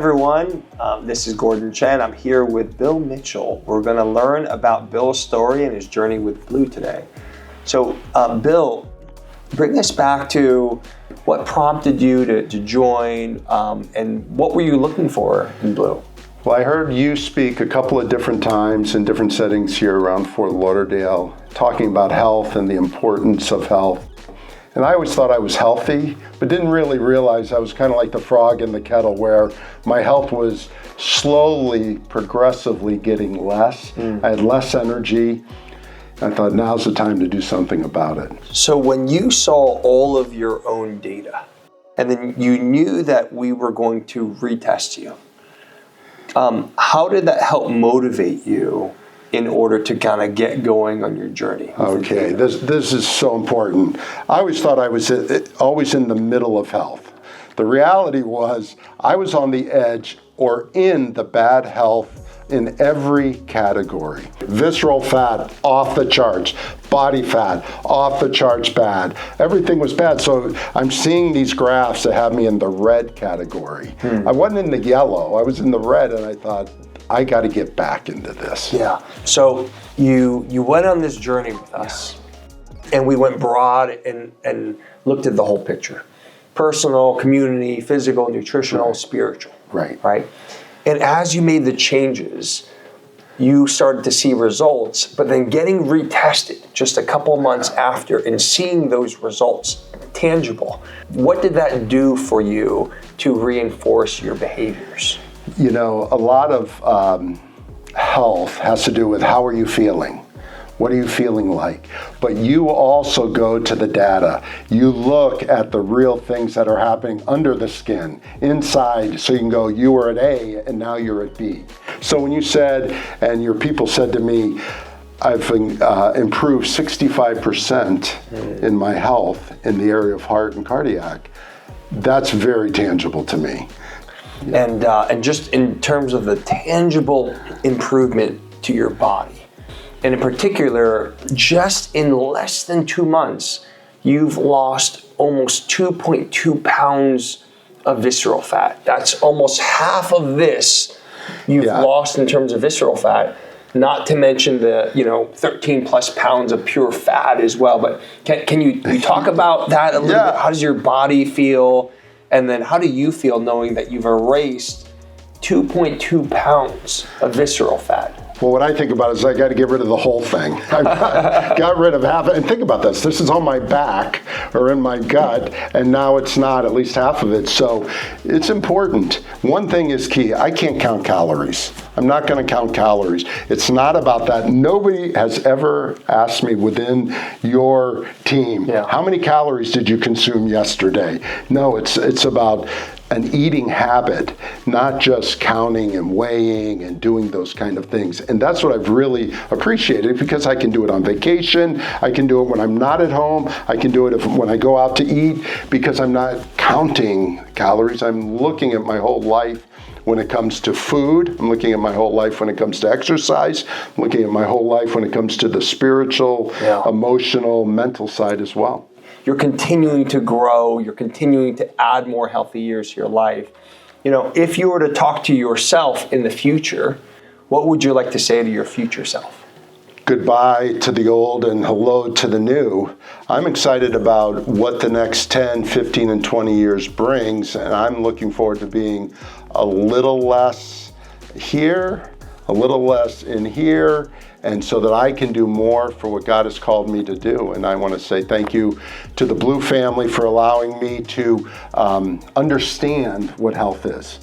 everyone, this is Gordon Chen. I'm here with Bill Mitchell. We're going to learn about Bill's story and his journey with BLU today. So Bill, bring us back to what prompted you to join and what were you looking for in BLU? Well, I heard you speak a couple of different times in different settings here around Fort Lauderdale, talking about health and the importance of health. And I always thought I was healthy, but didn't really realize I was kind of like the frog in the kettle, where my health was slowly, progressively getting less. I had less energy. I thought, now's the time to do something about it. So when you saw all of your own data, and then you knew that we were going to retest you, how did that help motivate you in order to kind of get going on your journey? Okay, this is so important. I always thought I was always in the middle of health. The reality was I was on the edge or in the bad health in every category. Visceral fat, off the charts. Body fat, off the charts bad. Everything was bad. So I'm seeing these graphs that have me in the red category. I wasn't in the yellow, I was in the red, and I thought, I got to get back into this. Yeah. So you went on this journey with us, and we went broad and looked at the whole picture. Personal, community, physical, nutritional, spiritual. Right? And as you made the changes, you started to see results, but then getting retested just a couple months after and seeing those results tangible, what did that do for you to reinforce your behaviors? You know, a lot of health has to do with how are you feeling? What are you feeling like? But you also go to the data. You look at the real things that are happening under the skin, inside, so you can go, you were at A and now you're at B. So when you said, and your people said to me, I've improved 65% in my health in the area of heart and cardiac, that's very tangible to me. And just in terms of the tangible improvement to your body, and in particular, just in less than 2 months, you've lost almost 2.2 pounds of visceral fat. That's almost half of this you've lost in terms of visceral fat, not to mention the 13 plus pounds of pure fat as well. But can you talk about that a little bit? How does your body feel? And then how do you feel knowing that you've erased 2.2 pounds of visceral fat? Well, what I think about is I got to get rid of the whole thing. I got rid of half of it. And think about this. This is on my back or in my gut, and now it's not, at least half of it. So it's important. One thing is key. I can't count calories. I'm not going to count calories. It's not about that. Nobody has ever asked me within your team, how many calories did you consume yesterday? No, it's about an eating habit, not just counting and weighing and doing those kind of things. And that's what I've really appreciated, because I can do it on vacation, I can do it when I'm not at home, I can do it when I go out to eat, because I'm not counting calories. I'm looking at my whole life when it comes to food. I'm looking at my whole life when it comes to exercise. I'm looking at my whole life when it comes to the spiritual, emotional, mental side as well. You're continuing to grow, you're continuing to add more healthy years to your life. If you were to talk to yourself in the future, what would you like to say to your future self? Goodbye to the old and hello to the new. I'm excited about what the next 10, 15, and 20 years brings, and I'm looking forward to being a little less here, a little less in here, and so that I can do more for what God has called me to do. And I want to say thank you to the BLU family for allowing me to understand what health is.